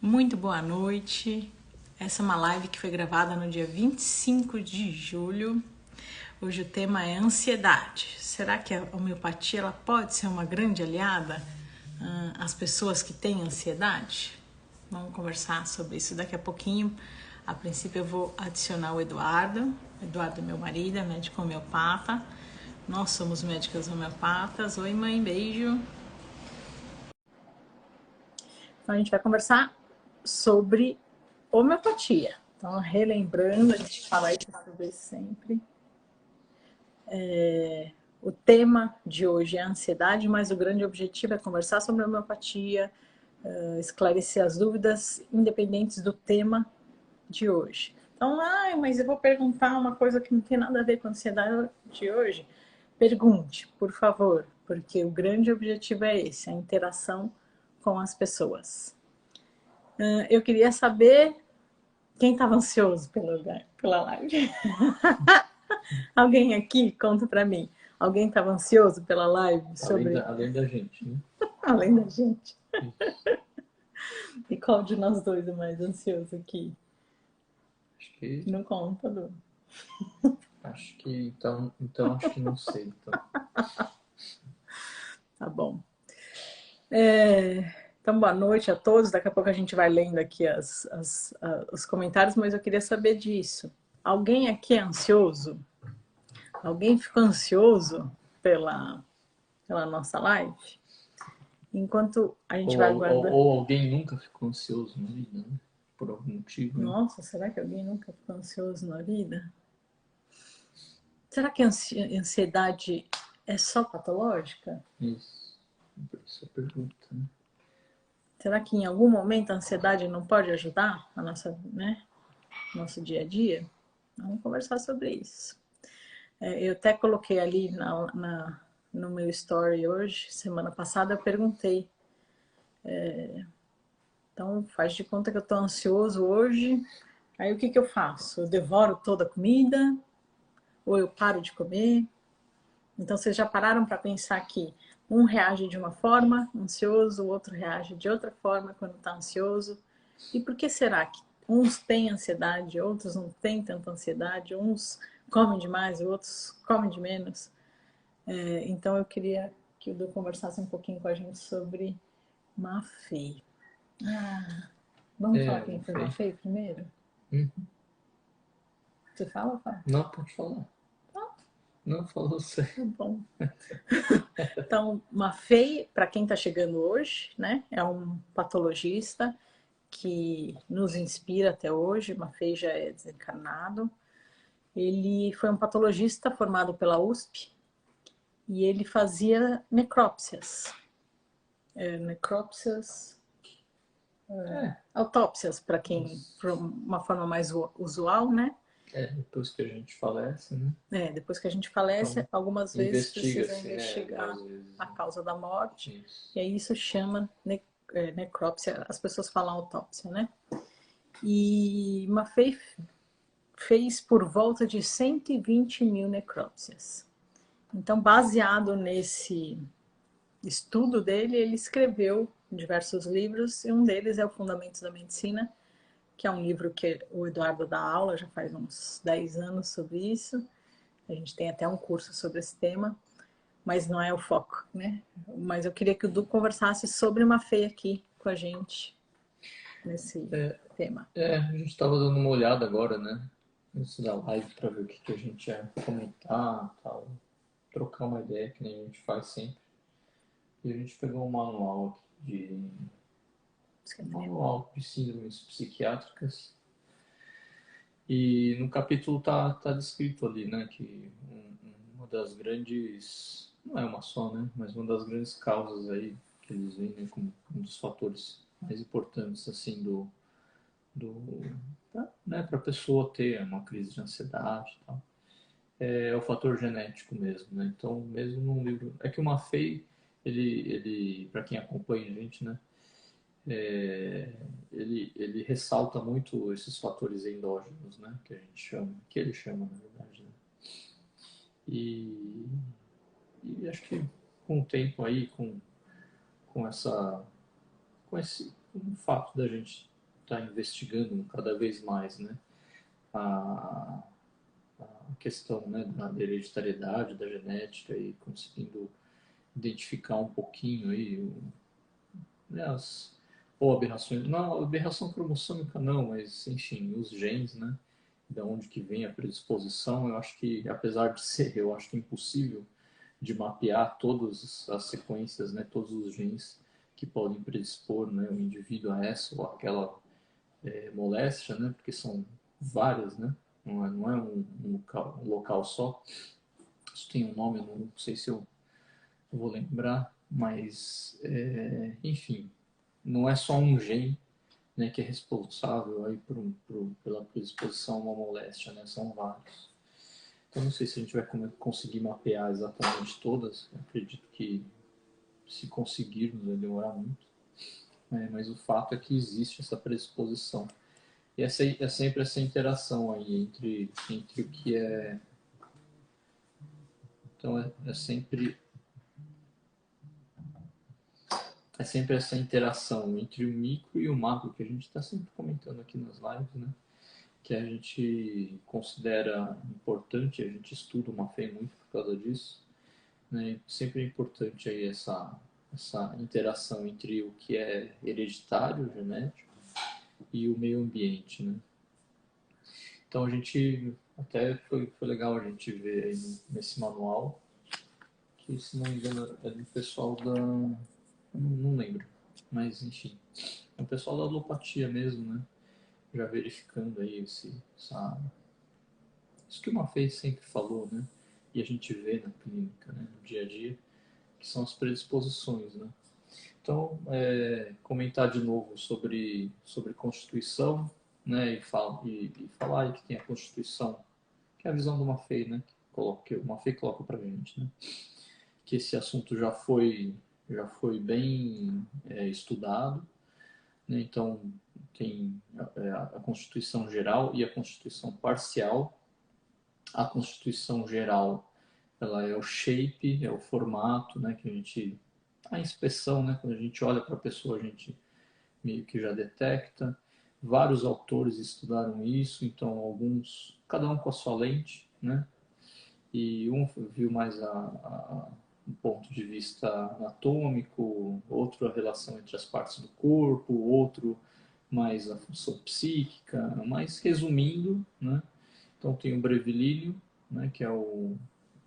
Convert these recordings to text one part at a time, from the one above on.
Muito boa noite. Essa é uma live que foi gravada no dia 25 de julho. Hoje o tema é ansiedade. Será que a homeopatia ela pode ser uma grande aliada às pessoas que têm ansiedade? Vamos conversar sobre isso daqui a pouquinho. A princípio eu vou adicionar o Eduardo. Eduardo é meu marido, é médico homeopata. Nós somos médicas homeopatas. Oi, mãe, beijo. Então a gente vai conversar sobre homeopatia. Então, relembrando, a gente fala isso sobre sempre. O tema de hoje é a ansiedade, mas o grande objetivo é conversar sobre a homeopatia, esclarecer as dúvidas independentes do tema de hoje. Então, mas eu vou perguntar uma coisa que não tem nada a ver com a ansiedade de hoje. Pergunte, por favor, porque o grande objetivo é esse, a interação com as pessoas. Eu queria saber quem estava ansioso pela live. Alguém aqui conta para mim. Alguém estava ansioso pela live sobre... Além da gente, né? Além da gente. Isso. E qual de nós dois é mais ansioso aqui? Acho que. Não conta, Du. Acho que. Então acho que não sei. Então. Tá bom. Então, boa noite a todos. Daqui a pouco a gente vai lendo aqui os comentários, mas eu queria saber disso. Alguém aqui é ansioso? Alguém ficou ansioso pela nossa live? Enquanto a gente vai aguardando... Ou alguém nunca ficou ansioso na vida, né? Por algum motivo. Né? Nossa, será que alguém nunca ficou ansioso na vida? Será que a ansiedade é só patológica? Isso. Essa pergunta, né? Será que em algum momento a ansiedade não pode ajudar a nosso dia a dia? Vamos conversar sobre isso. Eu até coloquei ali no meu story hoje, semana passada, eu perguntei. Então, faz de conta que eu estou ansioso hoje. Aí o que eu faço? Eu devoro toda a comida? Ou eu paro de comer? Então, vocês já pararam para pensar que um reage de uma forma, ansioso, o outro reage de outra forma quando está ansioso? E por que será que uns têm ansiedade, outros não têm tanta ansiedade, uns comem demais, outros comem de menos? Então, eu queria que o Du conversasse um pouquinho com a gente sobre Mafê. Vamos falar quem foi Mafê primeiro? Você fala, Fá? Não, pode falar. Não, falou você. Tá bom. Então, Maffei, para quem está chegando hoje, né, é um patologista que nos inspira até hoje. Maffei já é desencarnado. Ele foi um patologista formado pela USP e ele fazia necrópsias. Autópsias, para quem, por uma forma mais usual, né? Depois que a gente falece, né? Depois que a gente falece, então, algumas vezes precisa investiga-se, investigar né? Vezes, a causa da morte. Isso. E aí isso chama necrópsia, as pessoas falam autópsia, né? E Maffei fez por volta de 120 mil necrópsias. Então, baseado nesse estudo dele, ele escreveu diversos livros, e um deles é o Fundamentos da Medicina, que é um livro que o Eduardo dá aula já faz uns 10 anos sobre isso. A gente tem até um curso sobre esse tema, mas não é o foco, né? Mas eu queria que o Du conversasse sobre Maffei aqui com a gente, nesse tema. A gente estava dando uma olhada agora, né? Antes da live, para ver o que a gente ia comentar, tal, trocar uma ideia que nem a gente faz sempre. E a gente pegou um manual de síndromes psiquiátricas. E no capítulo tá descrito ali, né, que uma das grandes, não é uma só, né, mas uma das grandes causas aí que eles veem, né, como um dos fatores mais importantes assim né, para a pessoa ter uma crise de ansiedade e tal, é o fator genético mesmo, né? Então, mesmo num livro, é que o Maffei, ele para quem acompanha a gente, né, ele ressalta muito esses fatores endógenos, né, que a gente chama, que ele chama na verdade, né? E, e acho que com o tempo aí, com esse com o fato da gente tá investigando cada vez mais, né, a, a questão, né, da hereditariedade, da genética e conseguindo identificar um pouquinho aí né, ou aberrações, não, aberração cromossômica não, mas enfim, os genes, né, da onde que vem a predisposição, eu acho que, apesar de ser, eu acho que é impossível de mapear todas as sequências, né, todos os genes que podem predispor, né, o indivíduo a essa ou aquela moléstia, né, porque são várias, né, não é um local só. Isso tem um nome, eu não sei se eu vou lembrar, mas, enfim, não é só um gene, né, que é responsável aí pela predisposição a uma moléstia, né, são vários. Então, não sei se a gente vai conseguir mapear exatamente todas. Eu acredito que se conseguirmos vai demorar muito. Mas o fato é que existe essa predisposição. E é sempre essa interação aí entre o que é. Então, é sempre essa interação entre o micro e o macro que a gente está sempre comentando aqui nas lives, né? Que a gente considera importante, a gente estuda uma FEI muito por causa disso, né? Sempre é importante aí essa interação entre o que é hereditário, genético, e o meio ambiente, né? Então a gente, até foi legal a gente ver aí nesse manual, que se não me engano é do pessoal da, não lembro, mas enfim, é o pessoal da alopatia mesmo, né? Já verificando aí isso que uma vez sempre falou, né? E a gente vê na clínica, né? No dia a dia, que são as predisposições, né? Então, comentar de novo sobre Constituição, né? E falar aí que tem a Constituição, que é a visão do Maffei, né? Que o Maffei coloca pra gente, né? Que esse assunto já foi bem estudado, né? Então, tem a Constituição Geral e a Constituição Parcial. A Constituição Geral, ela é o shape, é o formato, né, que a gente, a inspeção, né, quando a gente olha para a pessoa, a gente meio que já detecta. Vários autores estudaram isso, então alguns, cada um com a sua lente, né, e um viu mais um ponto de vista anatômico, outro a relação entre as partes do corpo, outro mais a função psíquica, mas resumindo, né, então tem o brevilíneo, né, que é o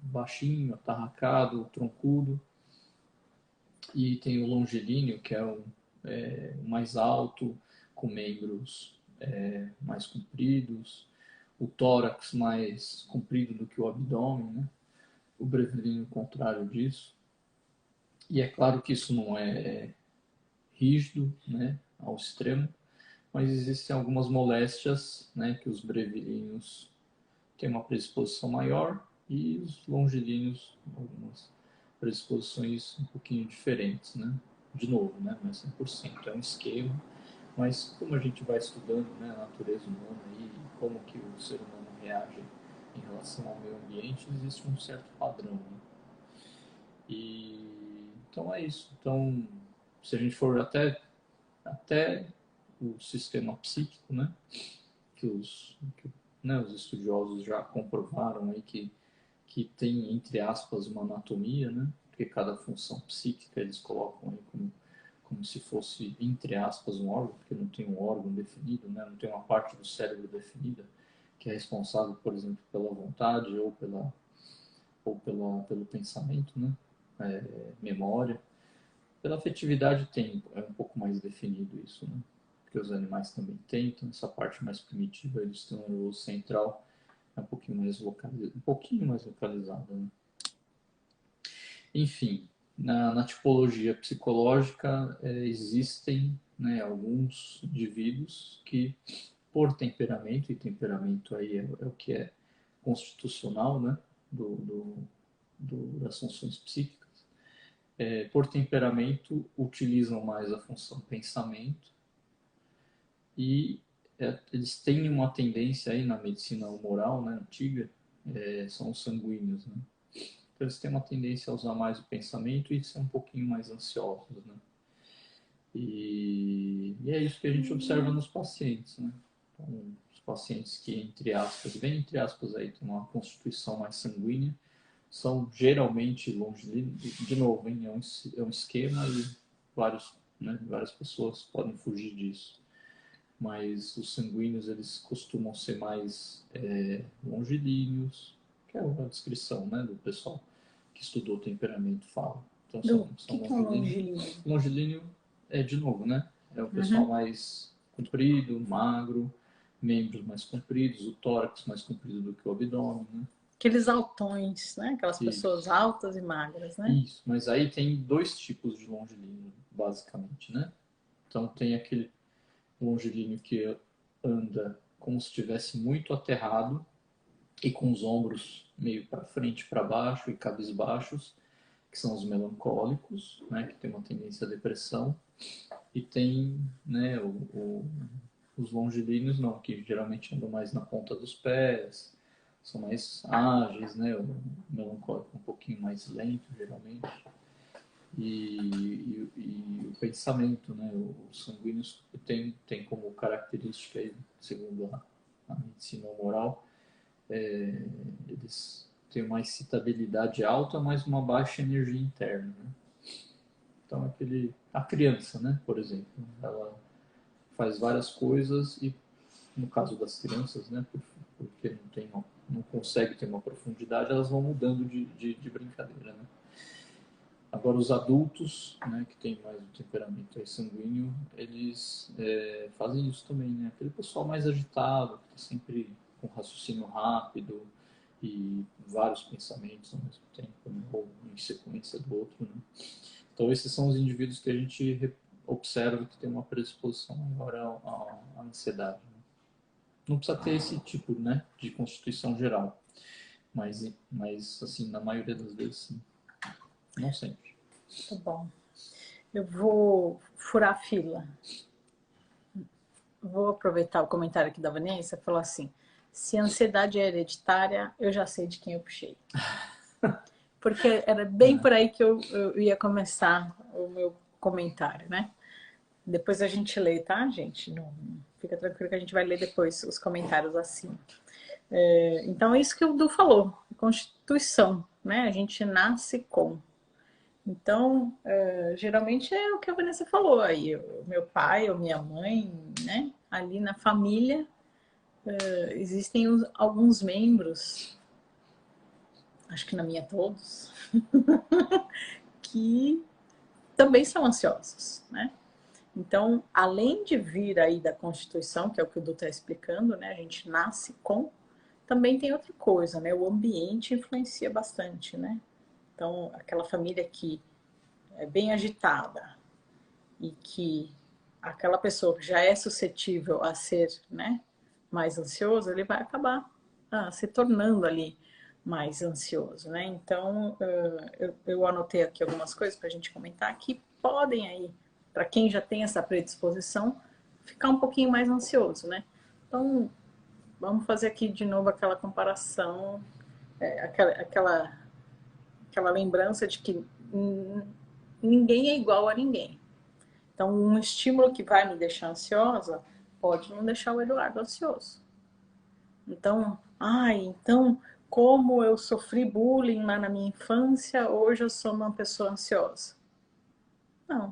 baixinho, atarracado, troncudo, e tem o longilíneo, que é o mais alto, com membros mais compridos, o tórax mais comprido do que o abdômen, né? O brevilíneo contrário disso. E é claro que isso não é rígido, né, ao extremo, mas existem algumas moléstias, né, que os brevilíneos têm uma predisposição maior e os longilíneos algumas predisposições um pouquinho diferentes, né? De novo, né? Não é 100%, é um esquema, mas como a gente vai estudando, né, a natureza humana e como que o ser humano reage em relação ao meio ambiente, existe um certo padrão, né? E então é isso. Então, se a gente for até o sistema psíquico, né, os estudiosos já comprovaram aí que tem, entre aspas, uma anatomia, né? Porque cada função psíquica eles colocam aí como se fosse, entre aspas, um órgão, porque não tem um órgão definido, né? Não tem uma parte do cérebro definida que é responsável, por exemplo, pela vontade pelo pensamento, né? Memória. Pela afetividade tem, é um pouco mais definido isso, né? Porque os animais também têm, então essa parte mais primitiva do sistema nervoso central é um pouquinho mais localizada, né? Enfim, na tipologia psicológica existem, né, alguns indivíduos que, por temperamento, e temperamento aí é o que é constitucional, né, das funções psíquicas, por temperamento utilizam mais a função pensamento e eles têm uma tendência aí na medicina humoral, né, antiga, são os sanguíneos, né? Então, eles têm uma tendência a usar mais o pensamento e ser um pouquinho mais ansiosos, né? E é isso que a gente observa nos pacientes, né? Então, os pacientes que, entre aspas, bem entre aspas aí, têm uma constituição mais sanguínea, são geralmente longilíneos, de novo, hein, é um esquema e vários, né, várias pessoas podem fugir disso. Mas os sanguíneos, eles costumam ser mais longilíneos, que é a descrição, né, do pessoal que estudou o temperamento fala. Então Do são que é um longilíneos. longilíneo? Longilíneo é, de novo, né, é o pessoal Uhum. mais comprido, magro, membros mais compridos, o tórax mais comprido do que o abdômen, né? Aqueles altões, né? Aquelas pessoas Isso. altas e magras, né? Isso, mas aí tem dois tipos de longilíneo, basicamente, né? Então tem aquele longilíneo que anda como se estivesse muito aterrado e com os ombros meio para frente, para baixo e cabisbaixos, que são os melancólicos, né, que tem uma tendência à depressão, e tem, né, os longilíneos não, que geralmente andam mais na ponta dos pés, são mais ágeis, né, o melancólico um pouquinho mais lento, geralmente, e o pensamento, né? Os sanguíneos tem como característica, segundo a medicina moral, eles têm uma excitabilidade alta, mas uma baixa energia interna. Né? Então, a criança, né, por exemplo, ela faz várias coisas e, no caso das crianças, né, porque não consegue ter uma profundidade, elas vão mudando de brincadeira, né? Agora, os adultos, né, que têm mais o temperamento aí sanguíneo, eles fazem isso também, né? Aquele pessoal mais agitado, que está sempre com raciocínio rápido e vários pensamentos ao mesmo tempo, né? Ou em sequência do outro, né? Então, esses são os indivíduos que a gente observa que tem uma predisposição maior à ansiedade. Né? Não precisa ter esse tipo, né, de constituição geral, mas assim, na maioria das vezes, sim. Não sempre. Tá bom. Eu vou furar a fila. Vou aproveitar o comentário aqui da Vanessa. Falou assim: se a ansiedade é hereditária, eu já sei de quem eu puxei. Porque era bem por aí que eu ia começar o meu comentário, né? Depois a gente lê, tá, gente? Não, fica tranquilo que a gente vai ler depois os comentários acima. Então, é isso que o Du falou, constituição, né? A gente nasce com. Então, geralmente é o que a Vanessa falou aí, o meu pai ou minha mãe, né? Ali na família, existem alguns membros, acho que na minha todos, que também são ansiosos, né? Então, além de vir aí da Constituição, que é o que o Du está explicando, né? A gente nasce com, também tem outra coisa, né? O ambiente influencia bastante, né? Então, aquela família que é bem agitada e que aquela pessoa que já é suscetível a ser, né, mais ansioso, ele vai acabar se tornando ali mais ansioso, né? Então, eu anotei aqui algumas coisas para a gente comentar que podem aí, para quem já tem essa predisposição, ficar um pouquinho mais ansioso, né? Então, vamos fazer aqui de novo aquela comparação, aquela lembrança de que ninguém é igual a ninguém. Então, um estímulo que vai me deixar ansiosa pode não deixar o Eduardo ansioso. Então, então, como eu sofri bullying lá na minha infância, hoje eu sou uma pessoa ansiosa. Não.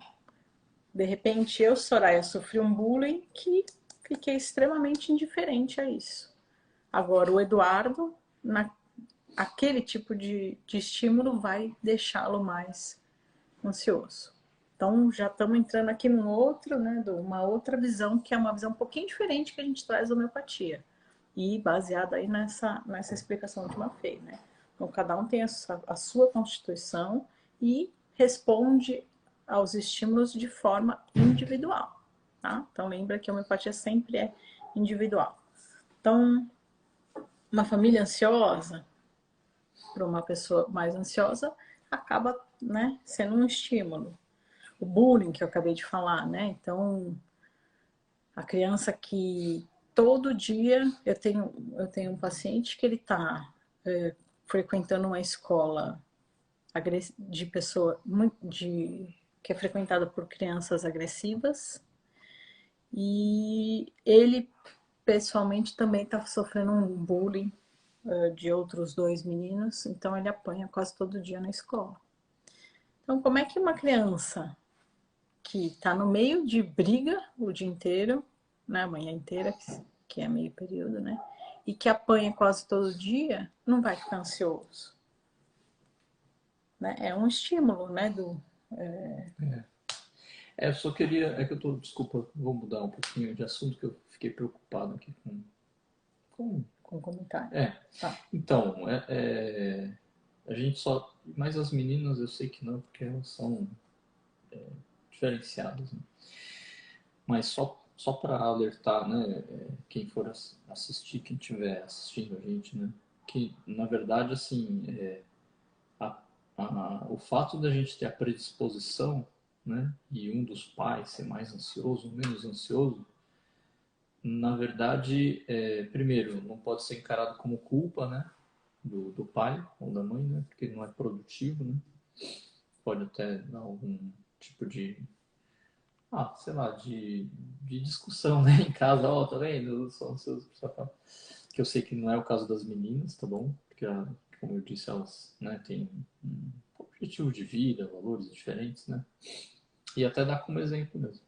De repente, eu, Soraya, sofri um bullying que fiquei extremamente indiferente a isso. Agora, o Eduardo, aquele tipo de estímulo vai deixá-lo mais ansioso. Então, já estamos entrando aqui num outro, né, uma outra visão, que é uma visão um pouquinho diferente que a gente traz da homeopatia. E baseada aí nessa explicação de Maffei, né? Então, cada um tem a sua constituição e responde aos estímulos de forma individual, tá? Então, lembra que a homeopatia sempre é individual. Então, uma família ansiosa, para uma pessoa mais ansiosa, acaba, né, sendo um estímulo. O bullying que eu acabei de falar, né? Então, a criança que todo dia eu tenho um paciente que ele está frequentando uma escola de pessoa de que é frequentada por crianças agressivas. E ele, pessoalmente, também está sofrendo um bullying de outros 2 meninos, então ele apanha quase todo dia na escola. Então, como é que uma criança que está no meio de briga o dia inteiro, né, a manhã inteira, que é meio período, né, e que apanha quase todo dia, não vai ficar ansioso? Né? É um estímulo, né, Eu só queria, é que eu tô, desculpa, vou mudar um pouquinho de assunto que eu fiquei preocupado aqui com com comentário. é, Tá. então, a gente só, mas as meninas eu sei que não, porque elas são diferenciadas, né? Mas só para alertar, né, quem for assistir, quem estiver assistindo a gente, né, que na verdade, assim, a, o fato da gente ter a predisposição, né, e um dos pais ser mais ansioso, menos ansioso, na verdade, primeiro, não pode ser encarado como culpa, né, do pai ou da mãe, né, porque não é produtivo, né, pode até dar algum tipo de sei lá, de discussão, né, em casa, ó, tá vendo? Eu sou ansioso por sapato. Que eu sei que não é o caso das meninas, tá bom? Porque, como eu disse, elas, né, têm um objetivo de vida, valores diferentes, né? E até dar como exemplo mesmo.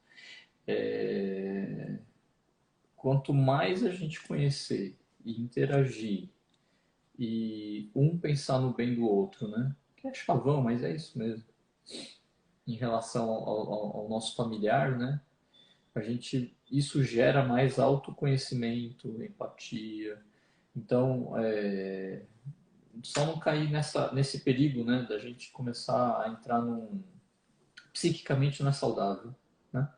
Quanto mais a gente conhecer e interagir e um pensar no bem do outro, né? Que é chavão, mas é isso mesmo. Em relação ao nosso familiar, né? Isso gera mais autoconhecimento, empatia. Então, só não cair nesse perigo, né, da gente começar a entrar psiquicamente não é saudável, né?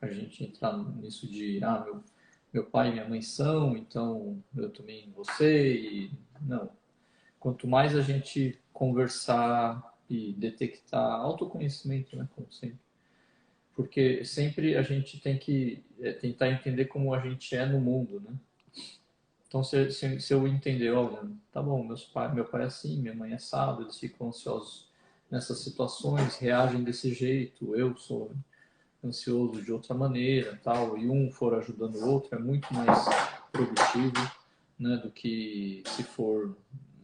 A gente entrar nisso de, meu pai e minha mãe são, então eu também você e não. Quanto mais a gente conversar e detectar autoconhecimento, né, como sempre, porque sempre a gente tem que tentar entender como a gente é no mundo, né? Então, se eu entender, olha, tá bom, meu pai é assim, minha mãe é assado, eles ficam ansiosos nessas situações, reagem desse jeito, eu sou ansioso de outra maneira, tal, e um for ajudando o outro, é muito mais produtivo, né, do que se for,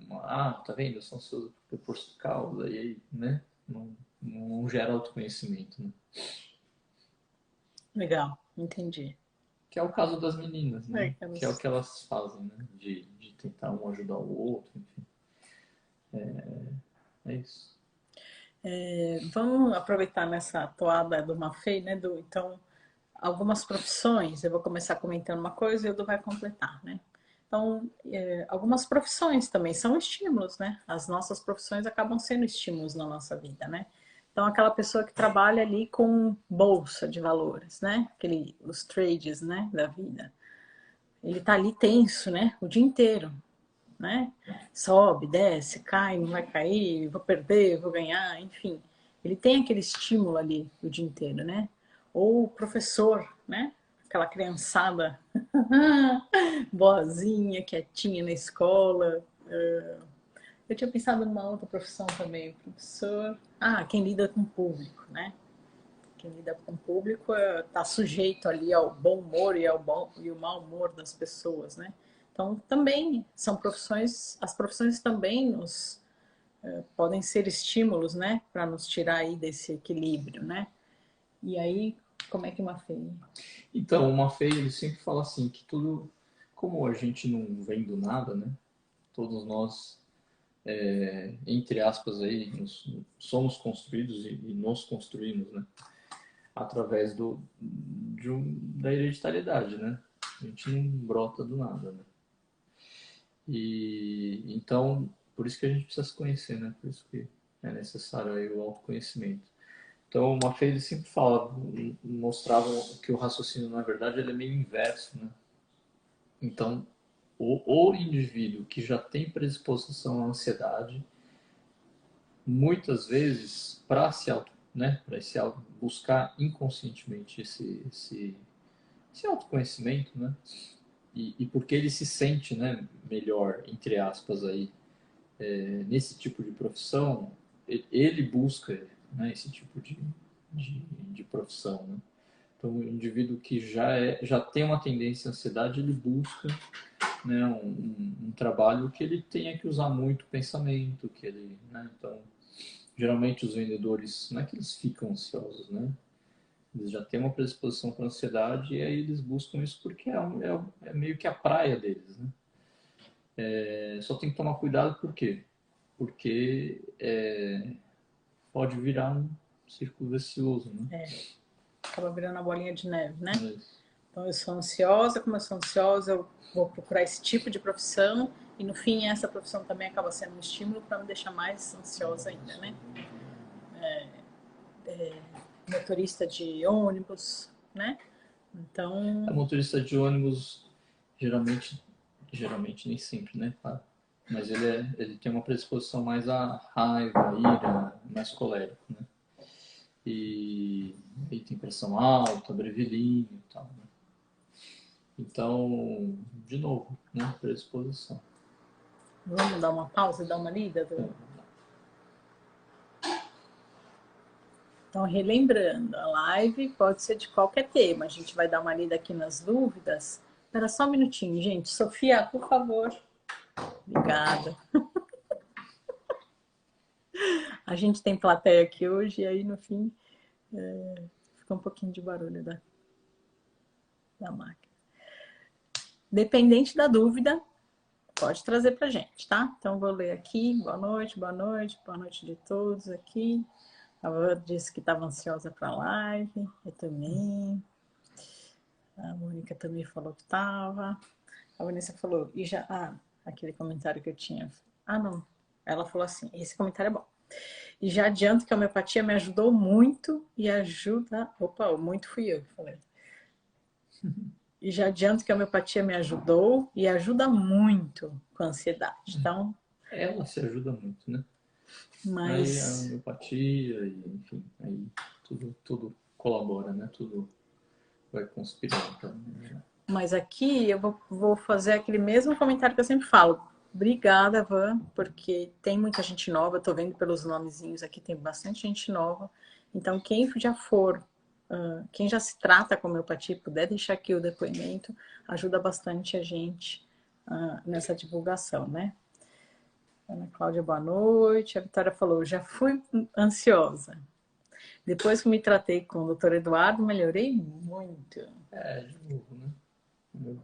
tá vendo, eu sou ansioso por causa, e aí, né, não gera autoconhecimento, né? Legal, entendi. Que é o caso das meninas, né? Que é o Elas que elas fazem, né? De tentar um ajudar o outro, enfim. É isso. Vamos aproveitar nessa toada do Mafei, né? Então, algumas profissões, eu vou começar comentando uma coisa e o Edu vai completar, né? Então, algumas profissões também são estímulos, né? As nossas profissões acabam sendo estímulos na nossa vida, né? Então, aquela pessoa que trabalha ali com bolsa de valores, né? Os trades, né, da vida. Ele tá ali tenso, né? O dia inteiro, né? Sobe, desce, cai, não vai cair, vou perder, vou ganhar, enfim. Ele tem aquele estímulo ali o dia inteiro, né? Ou o professor, né? Aquela criançada boazinha, quietinha na escola. Eu tinha pensado numa outra profissão também, professor. Quem lida com o público, né? Quem lida com o público está sujeito ali ao bom humor e o mau humor das pessoas, né? Então, também são profissões, as profissões também podem ser estímulos, né? Para nos tirar aí desse equilíbrio, né? E aí, como é que uma feia? Então, uma feia, ele sempre fala assim, que tudo, como a gente não vem do nada, né? Todos nós, entre aspas aí, somos construídos e nos construímos, né? Através da hereditariedade, né? A gente não brota do nada, né? E então, por isso que a gente precisa se conhecer, né? Por isso que é necessário aí o autoconhecimento. Então, uma Fede sempre mostrava que o raciocínio, na verdade, ele é meio inverso, né? Então, o indivíduo que já tem predisposição à ansiedade, muitas vezes, para né, buscar inconscientemente esse autoconhecimento, né? E porque ele se sente, né, melhor, entre aspas, aí, nesse tipo de profissão, ele busca, né, esse tipo de profissão, né? Então, o indivíduo que já tem uma tendência à ansiedade, ele busca, né, um trabalho que ele tenha que usar muito pensamento, que ele, né? Então, geralmente os vendedores, não é que eles ficam ansiosos, né? Eles já têm uma predisposição para ansiedade e aí eles buscam isso porque é meio que a praia deles, né? Só tem que tomar cuidado por quê? Porque pode virar um círculo vicioso, né? Acaba virando a bolinha de neve, né? Mas, Então eu sou ansiosa, como eu sou ansiosa, eu vou procurar esse tipo de profissão e no fim essa profissão também acaba sendo um estímulo para me deixar mais ansiosa ainda, né? Motorista de ônibus, né? Então, a motorista de ônibus, geralmente nem sempre, né? Claro. Mas ele tem uma predisposição mais à raiva, à ira, mais colérico, né? E tem pressão alta, brevilíneo e tal, né? Então, de novo, né? Predisposição. vamos dar uma pausa e dar uma lida? Então, relembrando, a live pode ser de qualquer tema. A gente vai dar uma lida aqui nas dúvidas. Espera só um minutinho, gente. Sofia, por favor. Obrigada. A gente tem plateia aqui hoje e aí no fim fica um pouquinho de barulho da máquina. Dependente da dúvida, pode trazer pra gente, tá? Então vou ler aqui. Boa noite, boa noite, boa noite de todos aqui. A Van disse que estava ansiosa para a live, eu também. A Mônica também falou que estava. A Vanessa falou, e já. Ah, aquele comentário que eu tinha. Ah, não. Ela falou assim: esse comentário é bom. E já adianto que a homeopatia me ajudou muito e ajuda. Opa, muito fui eu que falei. E já adianto que a homeopatia me ajudou e ajuda muito com a ansiedade. Então. Ela se ajuda muito, né? Aí a Mas. homeopatia, e, enfim, aí tudo colabora, né? Tudo vai conspirando. Então, né? Mas aqui eu vou fazer aquele mesmo comentário que eu sempre falo. Obrigada, Van, porque tem muita gente nova, eu tô vendo pelos nomezinhos aqui, tem bastante gente nova. Então, quem já for, quem já se trata com homeopatia, puder deixar aqui o depoimento, ajuda bastante a gente nessa divulgação, né? Ana Cláudia, boa noite. A Vitória falou, já fui ansiosa. Depois que me tratei com o doutor Eduardo, melhorei muito. De novo, né?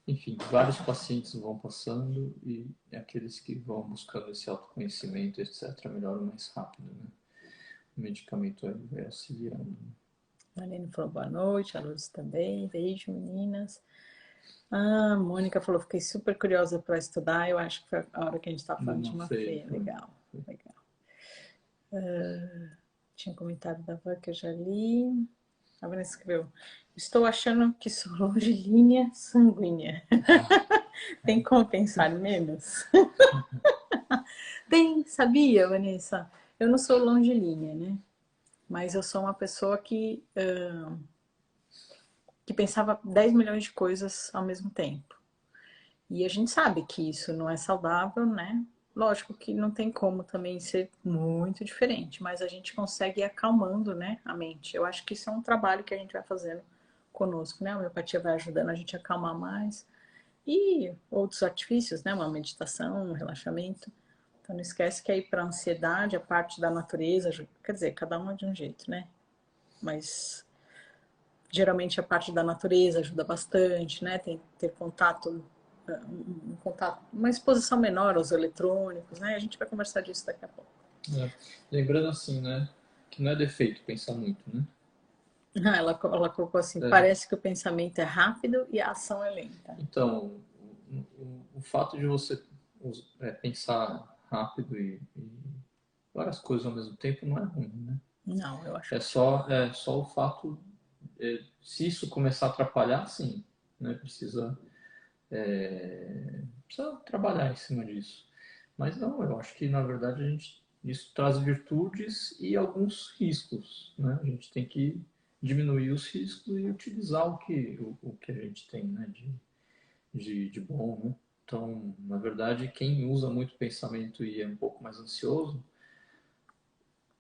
Enfim, vários pacientes vão passando e aqueles que vão buscando esse autoconhecimento, etc., melhoram mais rápido, né? O medicamento aí vai auxiliando. A Aline falou boa noite, a Luz também. Beijo, meninas. A Mônica falou, fiquei super curiosa para estudar. Eu acho que foi a hora que a gente estava falando de uma feia. Legal, legal. Tinha um comentário da Van que eu já li. A Vanessa escreveu, estou achando que sou longilínea sanguínea. Tem como pensar menos? Tem, sabia, Vanessa? Eu não sou longilínea, né? Mas eu sou uma pessoa que pensava 10 milhões de coisas ao mesmo tempo. E a gente sabe que isso não é saudável, né? Lógico que não tem como também ser muito diferente, mas a gente consegue ir acalmando, né, a mente. Eu acho que isso é um trabalho que a gente vai fazendo conosco, né? A homeopatia vai ajudando a gente a acalmar mais. E outros artifícios, né? Uma meditação, um relaxamento. Então não esquece que aí para a ansiedade, a parte da natureza, quer dizer, cada um é de um jeito, né? Mas geralmente a parte da natureza ajuda bastante, né? Tem ter contato, uma exposição menor aos eletrônicos, né? A gente vai conversar disso daqui a pouco. Lembrando assim, né? Que não é defeito pensar muito, né? Ela colocou assim, parece que o pensamento é rápido e a ação é lenta. Então, o fato de você pensar rápido e várias coisas ao mesmo tempo não é ruim, né? Não, eu acho. É só o fato, se isso começar a atrapalhar, sim, né? Precisa trabalhar em cima disso. Mas não, eu acho que na verdade isso traz virtudes e alguns riscos, né? A gente tem que diminuir os riscos e utilizar o que a gente tem, né? De bom, né? Então, na verdade, quem usa muito pensamento e é um pouco mais ansioso,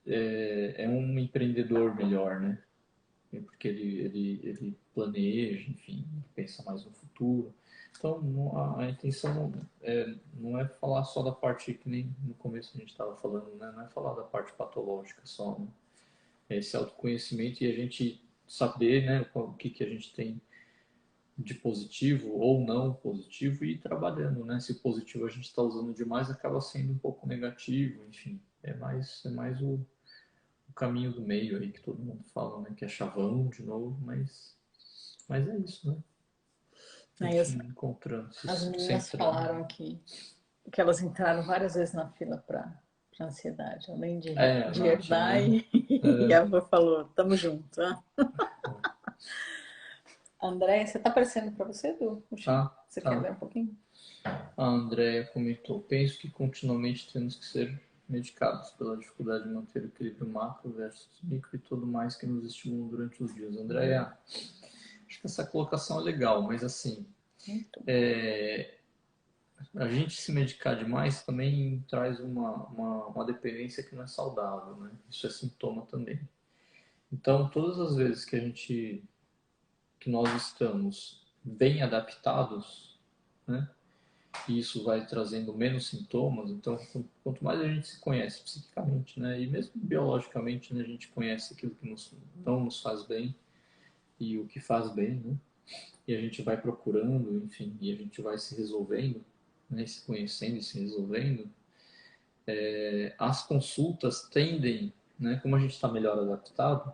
é um empreendedor melhor, né? Porque ele planeja, enfim, pensa mais no futuro. Então, a intenção não é falar só da parte que nem no começo a gente estava falando, né? Não é falar da parte patológica só, né? É esse autoconhecimento e a gente saber, né, o que, que a gente tem de positivo ou não positivo e ir trabalhando, né? Se o positivo a gente está usando demais, acaba sendo um pouco negativo, enfim. É mais o caminho do meio aí que todo mundo fala, né? Que é chavão de novo, mas é isso, né? A Aí gente encontrando, se as meninas centrando. falaram que elas entraram várias vezes na fila para ansiedade, além É, a de Nath, herdar, né? e a avó falou, tamo junto. Tá? André, você tá aparecendo para você, Du? Puxa, Tá, você quer tá. ler um pouquinho? A Andrea comentou: penso que continuamente temos que ser medicados pela dificuldade de manter o equilíbrio macro versus micro e tudo mais que nos estimulam durante os dias. Andrea, acho que essa colocação é legal, mas assim, Muito. a gente se medicar demais também traz uma dependência que não é saudável, né? Isso é sintoma também. Então, todas as vezes que nós estamos bem adaptados, né? E isso vai trazendo menos sintomas. Então, quanto mais a gente se conhece psiquicamente, né, e mesmo biologicamente, né, a gente conhece aquilo que não nos faz bem e o que faz bem, né, e a gente vai procurando, enfim, e a gente vai se resolvendo, né, se conhecendo e se resolvendo, as consultas tendem, né, como a gente está melhor adaptado,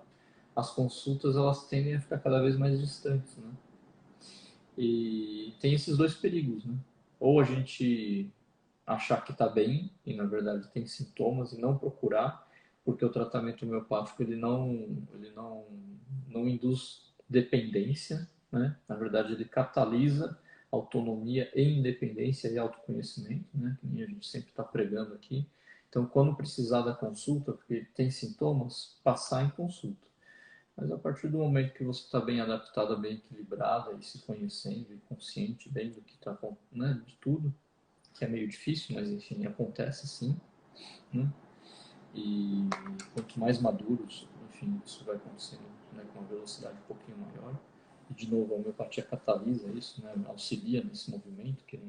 as consultas elas tendem a ficar cada vez mais distantes, né? E tem esses dois perigos, né? Ou a gente achar que está bem e na verdade tem sintomas e não procurar, porque o tratamento homeopático ele não induz dependência, né? Na verdade ele catalisa autonomia e independência e autoconhecimento, né? Que nem a gente sempre está pregando aqui. Então, quando precisar da consulta, porque tem sintomas, passar em consulta. Mas a partir do momento que você está bem adaptada, bem equilibrada e se conhecendo e consciente bem do que está, né, de tudo, que é meio difícil, mas enfim, acontece sim, né? E quanto mais maduros, enfim, isso vai acontecendo, né, com uma velocidade um pouquinho maior. E de novo, a homeopatia catalisa isso, né, auxilia nesse movimento que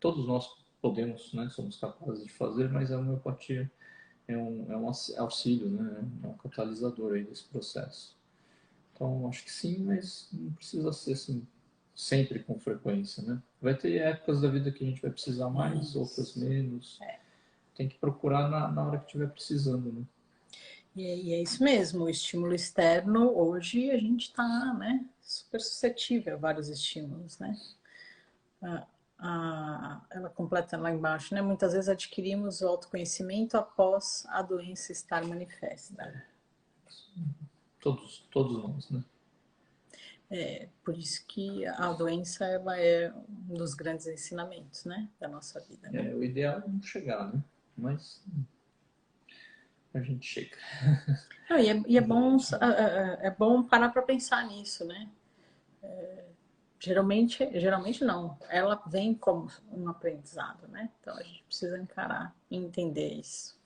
todos nós podemos, né, somos capazes de fazer, mas a homeopatia é um auxílio, né, é um catalisador aí desse processo. Então, acho que sim, mas não precisa ser assim, sempre com frequência, né? Vai ter épocas da vida que a gente vai precisar mais, outras menos. Tem que procurar na hora que estiver precisando, né? E é isso mesmo, o estímulo externo, hoje a gente está, né, super suscetível a vários estímulos, né? Ela completa lá embaixo, né? Muitas vezes adquirimos o autoconhecimento após a doença estar manifesta. Todos nós, né? Por isso que a doença ela é um dos grandes ensinamentos, né, da nossa vida, né? O ideal é não chegar, né? Mas a gente chega. Não, é bom parar para pensar nisso, né? Geralmente não. Ela vem como um aprendizado, né? Então a gente precisa encarar e entender isso.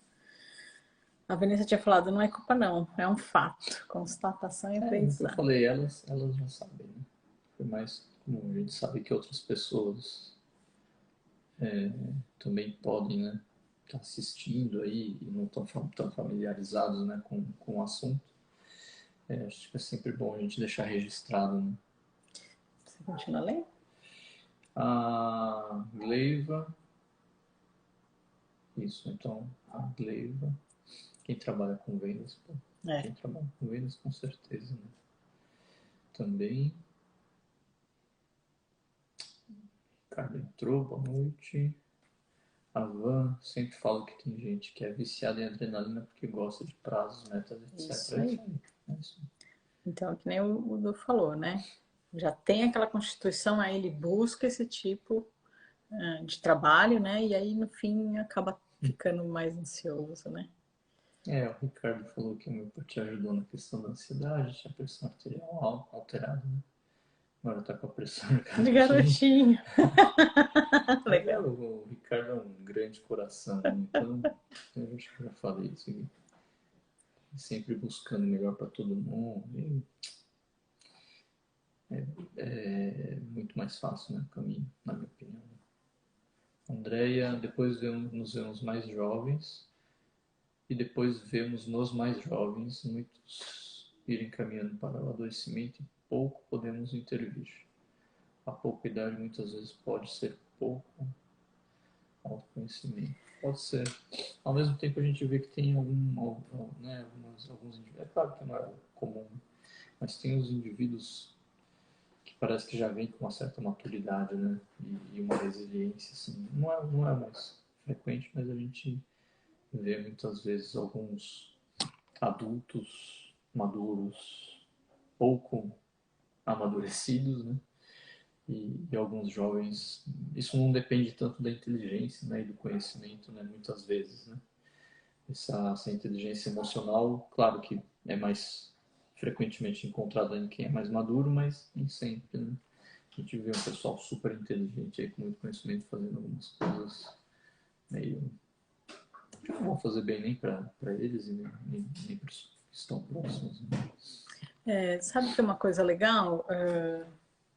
A Vanessa tinha falado, não é culpa não, é um fato. Constatação e O que eu aprendizado. falei, elas já sabem, né? Foi mais como a gente sabe que outras pessoas também podem, né? Estar assistindo aí e não estão tão familiarizados, né, com o assunto. Acho que é sempre bom a gente deixar registrado, né? Você continua lendo? A Gleiva, isso, então, a Gleiva, quem trabalha com vendas, pô, É. quem trabalha com vendas com certeza, né? Também, Ricardo entrou, boa noite. A Van, sempre falo que tem gente que é viciada em adrenalina porque gosta de prazos, metas, etc. Isso aí. É isso. Então, que nem o Du falou, né? Já tem aquela constituição, aí ele busca esse tipo de trabalho, né? E aí, no fim, acaba ficando mais ansioso, né? O Ricardo falou que a homeopatia ajudou na questão da ansiedade, tinha pressão arterial alterada, né? Agora tá com a pressão De garotinho. garotinho. Mas Legal. o Ricardo é um grande coração, né? Então, eu acho que eu já falei isso aqui. Sempre buscando o melhor para todo mundo. E é muito mais fácil, né, o caminho, na minha opinião. Andréia, depois nos vemos mais jovens e depois vemos nos mais jovens muitos irem caminhando para o adoecimento e pouco podemos intervir. A pouca idade muitas vezes pode ser pouco autoconhecimento. Pode ser. Ao mesmo tempo a gente vê que tem alguns indivíduos. É claro que não é comum, mas tem os indivíduos que parece que já vêm com uma certa maturidade, né? E uma resiliência, assim. Não é mais frequente, mas a gente vê muitas vezes alguns adultos maduros, pouco amadurecidos, né? E alguns jovens, isso não depende tanto da inteligência, né, e do conhecimento, né, muitas vezes, né? Essa inteligência emocional, claro que é mais frequentemente encontrada em quem é mais maduro, mas nem sempre, né? A gente vê um pessoal super inteligente aí, com muito conhecimento, fazendo algumas coisas meio que não vão fazer bem nem para eles e nem para os que estão próximos, né? Sabe que é uma coisa legal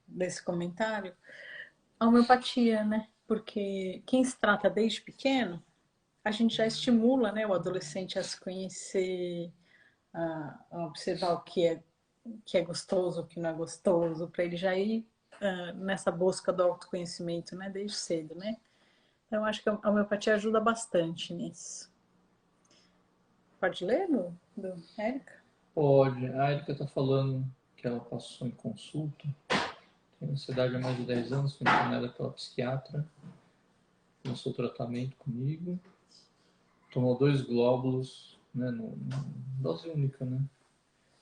desse comentário? A homeopatia, né? Porque quem se trata desde pequeno, a gente já estimula, né, o adolescente a se conhecer, a observar que é gostoso, o que não é gostoso, para ele já ir nessa busca do autoconhecimento, né, desde cedo, né? Então, eu acho que a homeopatia ajuda bastante nisso. Pode ler, do Érica? Pode. A Erika está falando que ela passou em consulta, tem ansiedade há mais de 10 anos, foi internada pela psiquiatra, começou o tratamento comigo, tomou 2 glóbulos, né, dose única, né?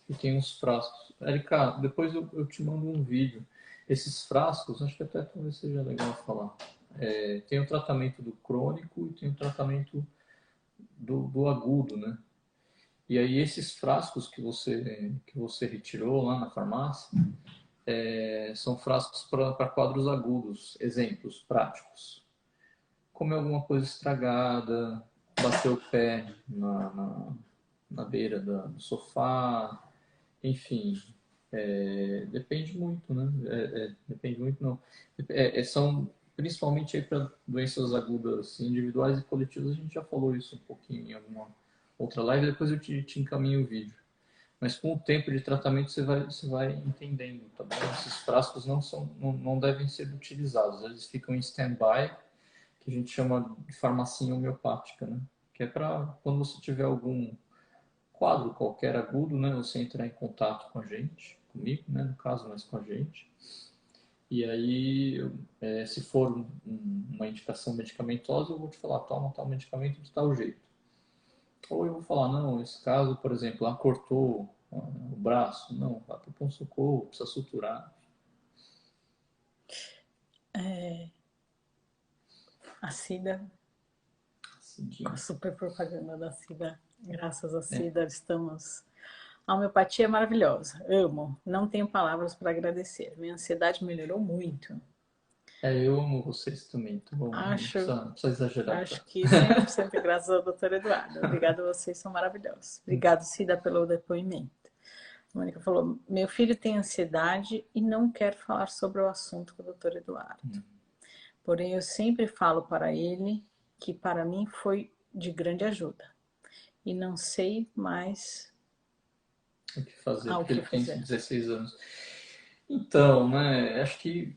E tem uns frascos. Erika, depois eu te mando um vídeo. Esses frascos, acho que até talvez seja legal falar. Tem o tratamento do crônico e tem o tratamento do agudo, né? E aí esses frascos que você retirou lá na farmácia são frascos para quadros agudos. Exemplos práticos. Comer alguma coisa estragada, bater o pé na beira do sofá, enfim, depende muito, né? Depende muito, não. São principalmente para doenças agudas individuais e coletivas, a gente já falou isso um pouquinho em alguma outra live, depois eu te encaminho o vídeo. Mas com o tempo de tratamento você vai entendendo, tá bom? Esses frascos não devem ser utilizados, eles ficam em stand-by, que a gente chama de farmacinha homeopática, né? Que é para quando você tiver algum quadro qualquer agudo, né, você entrar em contato com a gente, comigo, né, no caso, mas com a gente. E aí, se for uma indicação medicamentosa, eu vou te falar, toma tal medicamento de tal jeito. Ou eu vou falar, não, esse caso, por exemplo, cortou o braço, não, vá para o socorro, precisa suturar. A Cida, a Cidinha. super propaganda da Cida. Graças a Cida, estamos. A homeopatia é maravilhosa, amo. Não tenho palavras para agradecer. Minha ansiedade melhorou muito. Eu amo vocês também, então não Acho, precisa exagerar acho tanto. que 100% graças ao doutor Eduardo. Obrigada, vocês são maravilhosos. Obrigado, Cida, pelo depoimento. A Mônica falou: meu filho tem ansiedade e não quer falar sobre o assunto com o doutor Eduardo. Porém, eu sempre falo para ele que para mim foi de grande ajuda. E não sei mais O que fazer, o porque que ele tem fazer. 16 anos. Então, né, acho que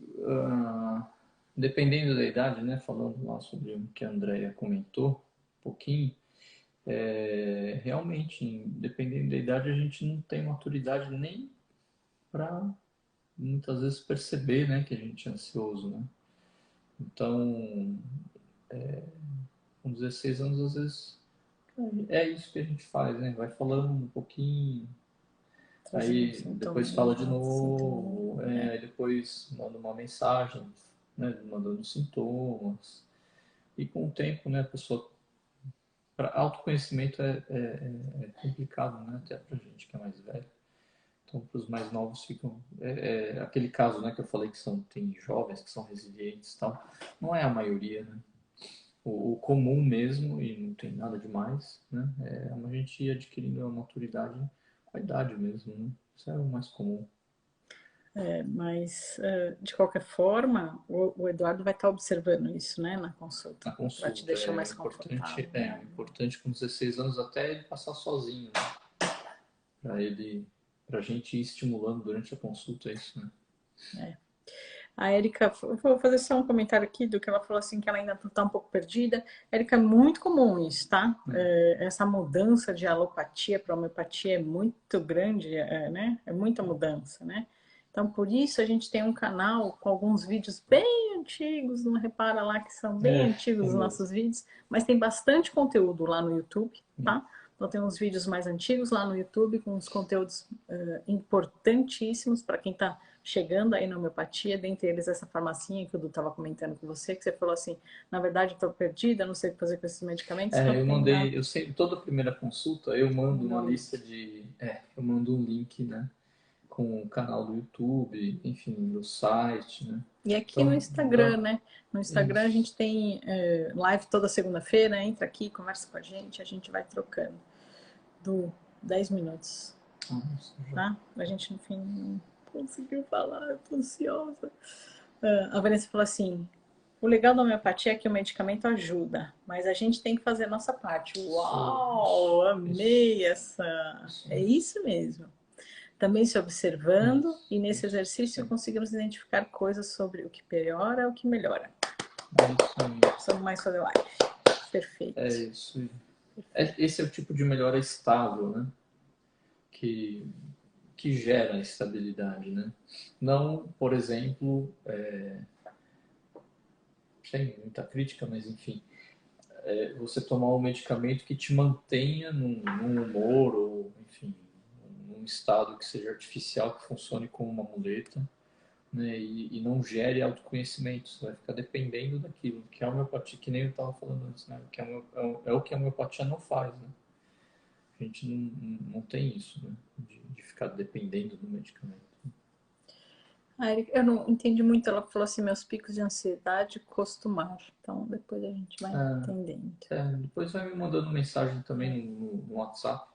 dependendo da idade, né, falando lá sobre o que a Andrea comentou um pouquinho, realmente, dependendo da idade, a gente não tem maturidade nem para muitas vezes perceber, né, que a gente é ansioso, né? Então, com 16 anos, às vezes, é isso que a gente faz, né? Vai falando um pouquinho, Trazendo um aí sintoma, depois fala de um sintoma, novo, né? aí depois manda uma mensagem, né, mandando sintomas. E com o tempo, né, a pessoa. Autoconhecimento é complicado, né, até pra gente que é mais velho. Então, para os mais novos ficam. Aquele caso, né, que eu falei que tem jovens que são resilientes e tal. Não é a maioria, né? o comum mesmo, e não tem nada demais, né? É a gente ir adquirindo a maturidade com a idade mesmo, né? Isso é o mais comum. Mas, de qualquer forma, o Eduardo vai estar observando isso, né, na consulta, Na para te consulta deixar mais confortável, é né? importante com 16 anos até ele passar sozinho, né? Para a gente ir estimulando durante a consulta isso, né? A Érica, vou fazer só um comentário aqui do que ela falou assim, que ela ainda está um pouco perdida. Érica, é muito comum isso, tá? Essa mudança de alopatia para homeopatia é muito grande, né? É muita mudança, né? Então, por isso a gente tem um canal com alguns vídeos bem antigos, não repara lá que são bem antigos os mesmo. nossos vídeos, mas tem bastante conteúdo lá no YouTube, tá? Então tem uns vídeos mais antigos lá no YouTube com uns conteúdos importantíssimos para quem está chegando aí na homeopatia, dentre eles essa farmacinha que o Du estava comentando com você, que você falou assim, na verdade eu estou perdida, não sei o que fazer com esses medicamentos, não Eu tem nada. mandei, eu sempre, toda primeira consulta, eu mando uma lista de, eu mando um link, né, com o canal do YouTube, enfim, do site, né. E aqui no Então, Instagram, né? No Instagram a isso. gente tem live toda segunda-feira, entra aqui, conversa com a gente vai trocando. Do 10 minutos, Nossa, tá? A gente no fim não conseguiu falar, eu tô ansiosa. A Vanessa falou assim, o legal da homeopatia é que o medicamento ajuda, mas a gente tem que fazer a nossa parte. Uau, amei essa. É isso mesmo. Também se observando e nesse exercício conseguimos identificar coisas sobre o que piora e o que melhora. É isso aí. Precisamos mais fazer live. Perfeito. É isso. Esse é o tipo de melhora estável, né? Que, que gera estabilidade, né? Não, por exemplo, sem muita crítica, mas enfim, você tomar um medicamento que te mantenha num humor ou, enfim, num estado que seja artificial, que funcione como uma muleta, né? E não gere autoconhecimento. Você vai ficar dependendo daquilo, que a homeopatia, que nem eu estava falando antes, né? Que é o que a homeopatia não faz, né? A gente não tem isso, né? De ficar dependendo do medicamento. Eu não entendi muito. Ela falou assim: meus picos de ansiedade costumar. Então depois a gente vai entendendo. Depois vai me mandando mensagem também no WhatsApp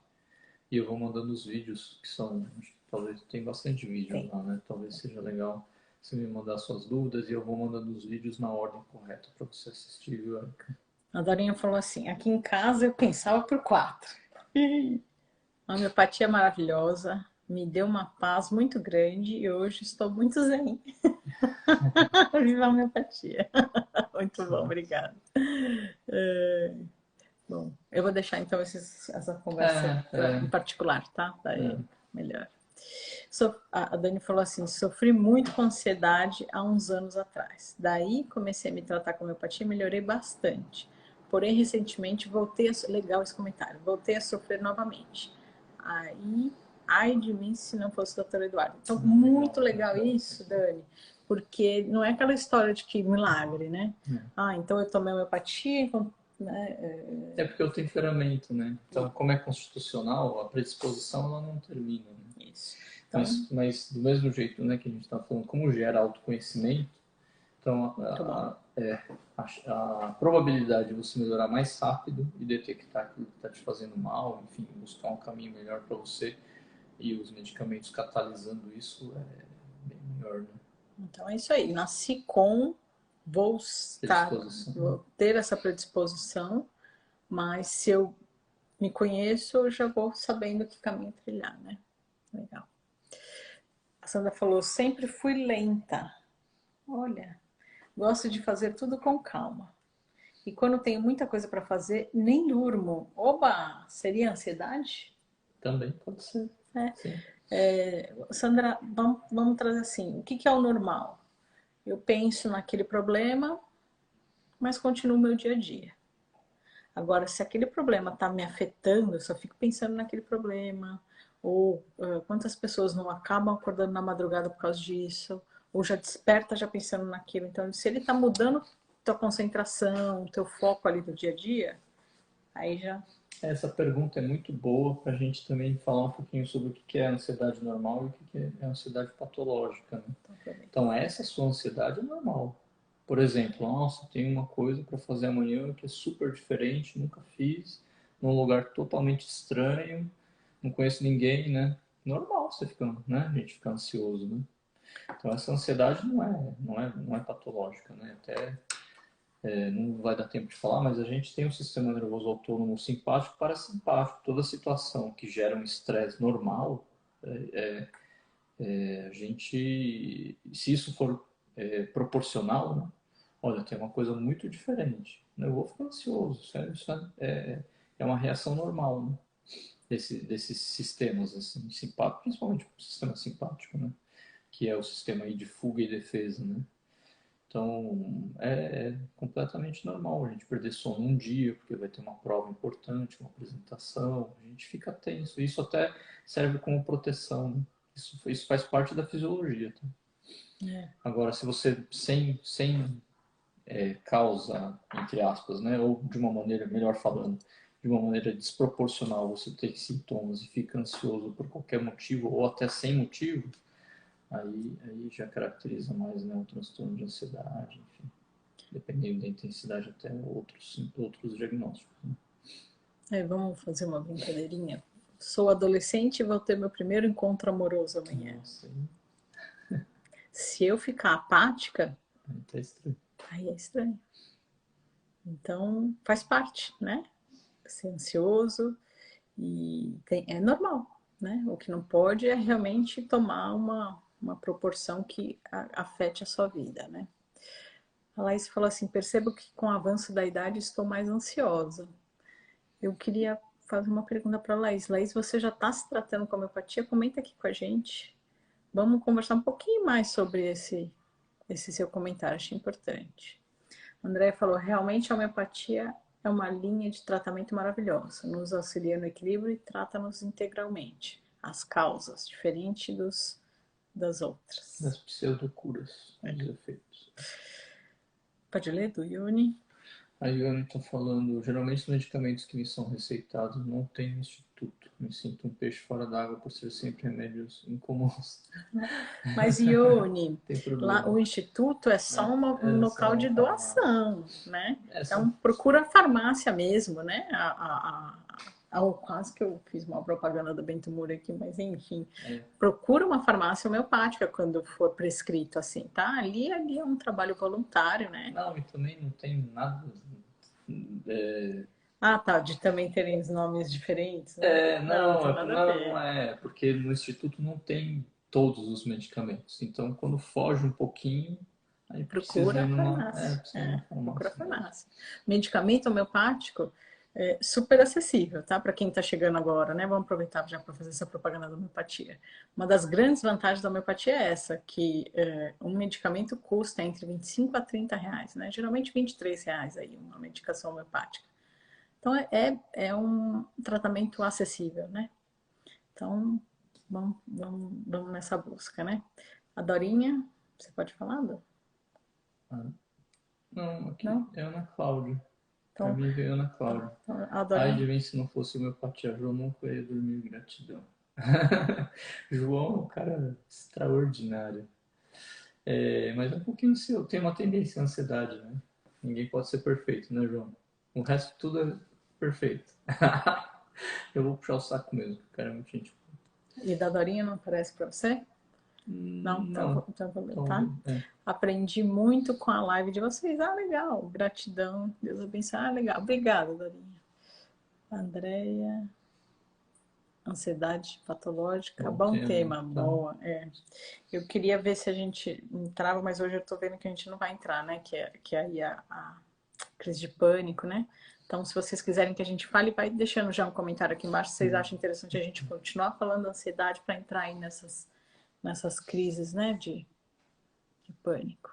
e eu vou mandando os vídeos que são, talvez tem bastante vídeo lá, né? Talvez seja legal você me mandar suas dúvidas e eu vou mandando os vídeos na ordem correta para você assistir, viu, Erika? A Dorinha falou assim: aqui em casa eu pensava por 4. A homeopatia é maravilhosa, me deu uma paz muito grande e hoje estou muito zen. Viva a homeopatia. Muito bom, obrigada. Bom, eu vou deixar então essa conversa em particular, tá? Daí melhor. A Dani falou assim: sofri muito com ansiedade há uns anos atrás. Daí comecei a me tratar com homeopatia e melhorei bastante. Porém, recentemente voltei a. Legal esse comentário. Voltei a sofrer novamente. Aí, ai de mim se não fosse o doutor Eduardo. Então, muito legal isso, Dani, porque não é aquela história de que milagre, né? Então eu tomei homeopatia, então, né? É porque é o temperamento, né? Então, como é constitucional, a predisposição ela não termina, né? Isso. Então, mas do mesmo jeito, né, que a gente está falando, como gera autoconhecimento, então a probabilidade de você melhorar mais rápido e detectar aquilo que está te fazendo mal, enfim, buscar um caminho melhor para você e os medicamentos catalisando isso é bem melhor, né? Então é isso aí. Nasci com, vou ter essa predisposição, mas se eu me conheço, eu já vou sabendo que caminho trilhar, né? Legal. A Sandra falou: sempre fui lenta. Olha, gosto de fazer tudo com calma. E quando tenho muita coisa para fazer, nem durmo. Oba! Seria ansiedade? Também pode ser. Sim. Sandra, vamos trazer assim: o que é o normal? Eu penso naquele problema, mas continuo o meu dia a dia. Agora, se aquele problema está me afetando, eu só fico pensando naquele problema, ou quantas pessoas não acabam acordando na madrugada por causa disso, ou já desperta já pensando naquilo. Então, se ele está mudando tua concentração, teu foco ali do dia a dia, aí já... Essa pergunta é muito boa para a gente também falar um pouquinho sobre o que é ansiedade normal e o que é ansiedade patológica, né? Então, essa sua ansiedade é normal. Por exemplo, nossa, tem uma coisa para fazer amanhã que é super diferente, nunca fiz, num lugar totalmente estranho, não conheço ninguém, né? Normal você ficar, né? A gente fica ansioso, né? Então essa ansiedade não é patológica, né? Até não vai dar tempo de falar, mas a gente tem um sistema nervoso autônomo simpático e parasimpático. Toda situação que gera um estresse normal, a gente, se isso for proporcional, né? Olha, tem uma coisa muito diferente. Eu vou ficar ansioso. É uma reação normal, né? Desses sistemas assim, simpáticos, principalmente o sistema simpático, né? Que é o sistema aí de fuga e defesa, né? Então, é completamente normal a gente perder sono um dia, porque vai ter uma prova importante, uma apresentação, a gente fica tenso. Isso até serve como proteção, né? Isso faz parte da fisiologia, tá? É. Agora, se você, sem causa, entre aspas, né, ou de uma maneira, melhor falando, de uma maneira desproporcional, você tem sintomas e fica ansioso por qualquer motivo, ou até sem motivo, aí já caracteriza mais, né, um transtorno de ansiedade, enfim, dependendo da intensidade, até outros diagnósticos. Né? Vamos fazer uma brincadeirinha. Sou adolescente e vou ter meu primeiro encontro amoroso amanhã. Nossa, Se eu ficar apática, aí tá estranho. aí é estranho. Então, faz parte, né? Ser ansioso e é normal, né? O que não pode é realmente tomar uma proporção que afete a sua vida, né? A Laís falou assim, percebo que com o avanço da idade estou mais ansiosa. Eu queria fazer uma pergunta para a Laís. Laís, você já está se tratando com homeopatia? Comenta aqui com a gente. Vamos conversar um pouquinho mais sobre esse seu comentário, achei importante. A Andrea falou, realmente a homeopatia é uma linha de tratamento maravilhosa, nos auxilia no equilíbrio e trata-nos integralmente. As causas, diferente das outras. Das pseudocuras, dos efeitos. Pode ler, do Yuni? A Iane está falando, geralmente os medicamentos que me são receitados não têm no instituto. Me sinto um peixe fora d'água por ser sempre remédios incomuns. Mas, Ione, Tem lá, problema. o instituto é só um É só local uma de farmácia. doação, né? Essa, Então, procura a farmácia mesmo, né? Quase que eu fiz uma propaganda do Bento Moura aqui, mas enfim. Procura uma farmácia homeopática quando for prescrito, assim, tá? Ali é um trabalho voluntário, né? não, e também não tem nada. Ah, tá, de também terem os nomes diferentes, né? Não, não tem nada a Não ver. é, porque no instituto não tem todos os medicamentos. Então, quando foge um pouquinho, aí precisa Procura ir a farmácia. precisa ir numa Procura a farmácia mesmo. farmácia. Medicamento homeopático é super acessível, tá? Para quem está chegando agora, né? Vamos aproveitar já para fazer essa propaganda da homeopatia. Uma das grandes vantagens da homeopatia é essa, que um medicamento custa entre 25 a 30 reais, né? Geralmente 23 reais aí, uma medicação homeopática. Então é um tratamento acessível, né? Então vamos nessa busca, né? A Dorinha, você pode falar, Dor? Ah, não, aqui Não? é Ana Cláudia. Pra Então, mim veio Ana Cláudia. a Ai de Dorinha. mim se não fosse homeopatia, João nunca ia dormir gratidão. João é um cara extraordinário. Mas é um pouquinho ansioso, tem uma tendência à ansiedade, né? Ninguém pode ser perfeito, né, João? O resto tudo é perfeito. Eu vou puxar o saco mesmo, o cara é muito gente. E da Dorinha não aparece para você? Não? Não, Então vou ler, tá? então, Aprendi muito com a live de vocês. Ah, legal. Gratidão. Deus abençoe. Ah, legal. Obrigada, Dorinha. Andréia. Ansiedade patológica. Bom tema. tá. Boa. Eu queria ver se a gente entrava, mas hoje eu tô vendo que a gente não vai entrar, né? Que é aí a crise de pânico, né? Então, se vocês quiserem que a gente fale, vai deixando já um comentário aqui embaixo se vocês acham interessante a gente continuar falando da ansiedade para entrar aí nessas crises, né, de pânico.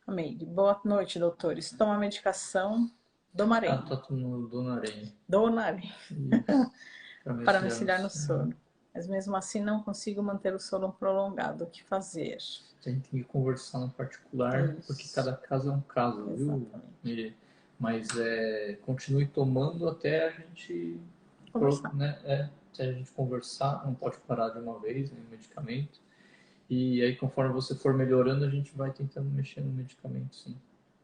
Amei. Boa noite, doutores. Toma medicação Ah, Domarém. tá tomando Donarém. Donarém. Isso. Para me auxiliar no sono. Mas mesmo assim não consigo manter o sono prolongado. O que fazer? Tem que conversar no particular, porque cada caso é um caso, Exatamente. Mas continue tomando até a gente Conversar. né, até a gente conversar, não pode parar de uma vez, né, medicamento. E aí, conforme você for melhorando, a gente vai tentando mexer no medicamento, sim.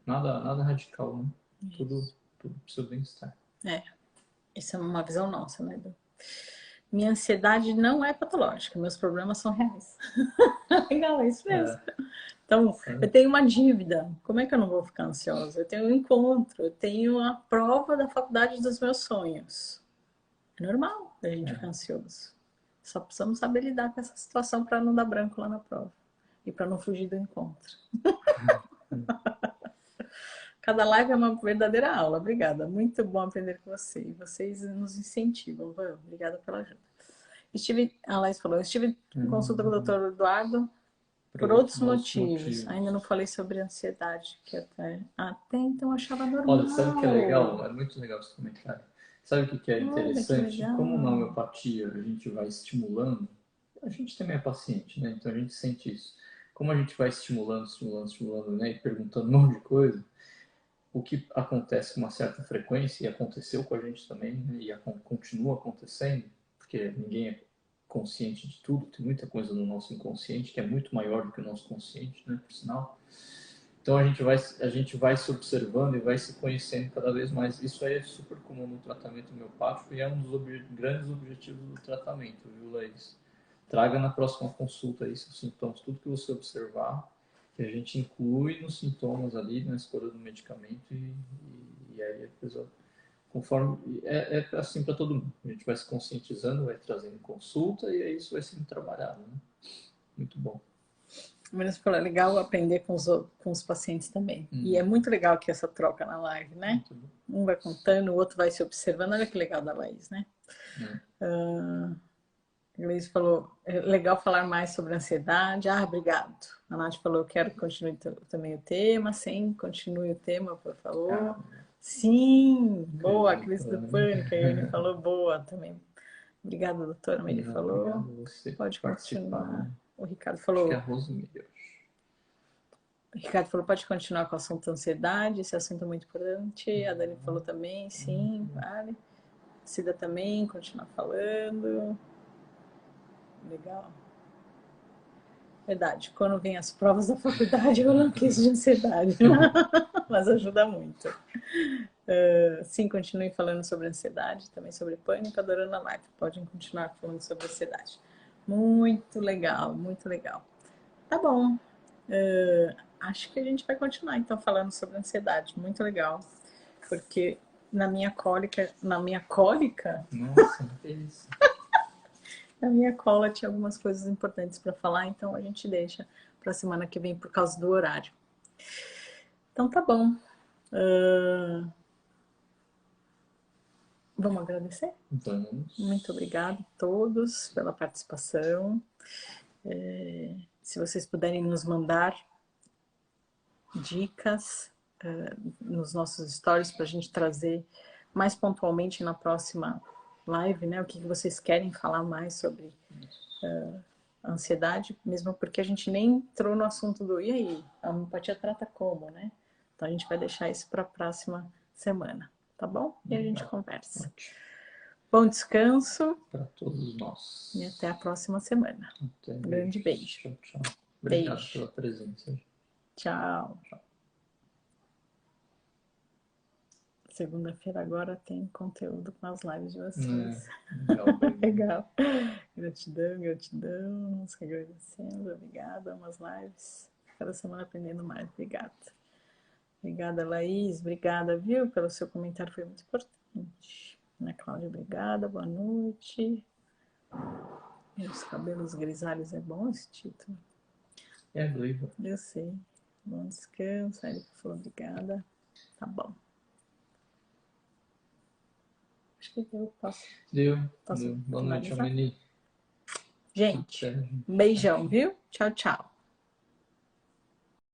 Nada radical, né? Tudo pro seu bem-estar. Isso é uma visão nossa, né, Edu? Minha ansiedade não é patológica, meus problemas são reais. Legal, é isso mesmo. Então, eu tenho uma dívida, como é que eu não vou ficar ansiosa? Eu tenho um encontro, eu tenho a prova da faculdade dos meus sonhos. É normal a gente ficar ansioso. Só precisamos saber lidar com essa situação para não dar branco lá na prova. E para não fugir do encontro. Cada live é uma verdadeira aula. Obrigada. Muito bom aprender com você. E vocês nos incentivam. Obrigada pela ajuda. A Laís falou, estive em consulta com o doutor Eduardo por outros motivos. Ainda não falei sobre ansiedade, que até então eu achava normal. Olha, sabe o que é legal? É muito legal esse comentário. Sabe o que é interessante? Que Como na homeopatia a gente vai estimulando, a gente também é paciente, né? Então a gente sente isso. Como a gente vai estimulando, né? E perguntando um monte de coisa, o que acontece com uma certa frequência, e aconteceu com a gente também, né? E continua acontecendo, porque ninguém é consciente de tudo, tem muita coisa no nosso inconsciente que é muito maior do que o nosso consciente, né? Por sinal. Então a gente vai se observando e vai se conhecendo cada vez mais. Isso aí é super comum no tratamento homeopático e é um dos grandes objetivos do tratamento, viu, Laís? Traga na próxima consulta aí seus sintomas, tudo que você observar, que a gente inclui nos sintomas ali, na escolha do medicamento e aí a coisa, conforme, é assim para todo mundo. A gente vai se conscientizando, vai trazendo consulta e aí isso vai sendo trabalhado, né? Muito bom. Mas é legal aprender com os pacientes também. E é muito legal que essa troca na live, né? Um vai contando, o outro vai se observando. Olha que legal da Laís, né? A Laís falou, é legal falar mais sobre ansiedade. Obrigado. A Nath falou, eu quero que continue também o tema. Sim, continue o tema, por favor. Sim, boa, a crise do pânico. A Yane falou, boa também. Obrigada, doutora. Ele falou, pode continuar. Né? O Ricardo falou... Acho que é a Rosemary. O Ricardo falou, pode continuar com o assunto ansiedade, esse assunto é muito importante. A Dani falou também, sim, vale. Cida também, continuar falando. Legal. Verdade, quando vem as provas da faculdade, eu não quis de ansiedade. Mas ajuda muito. Sim, continue falando sobre ansiedade, também sobre pânico, adorando a live. Podem continuar falando sobre ansiedade. Muito legal, muito legal. Tá bom. Acho que a gente vai continuar então falando sobre ansiedade, muito legal, porque na minha cólica, nossa, que isso. Na minha cola tinha algumas coisas importantes para falar, então a gente deixa para a semana que vem por causa do horário. Então tá bom. Vamos agradecer? Vamos. Muito obrigada a todos pela participação. Se vocês puderem nos mandar dicas nos nossos stories para a gente trazer mais pontualmente na próxima live, né? O que vocês querem falar mais sobre ansiedade, mesmo porque a gente nem entrou no assunto do e aí, a homeopatia trata como, né? Então a gente vai deixar isso para a próxima semana, tá bom? E a gente conversa. Ótimo. Bom descanso. Para todos nós. E até a próxima semana. Até Grande beijo. Tchau, tchau. Obrigado beijo. pela presença. Tchau. Segunda-feira agora tem conteúdo com as lives de vocês. Legal. Gratidão, nos agradecendo. Obrigada, umas lives. Cada semana aprendendo mais. Obrigada. Obrigada, Laís. Obrigada, viu? Pelo seu comentário, foi muito importante. Ana Cláudia, obrigada. Boa noite. Meus cabelos grisalhos, é bom esse título? É, Leiva. Eu sei. Bom descanso. A Erika falou obrigada. Tá bom. Acho que deu. Deu. Boa noite, Ameni. Gente, um beijão, viu? Tchau, tchau.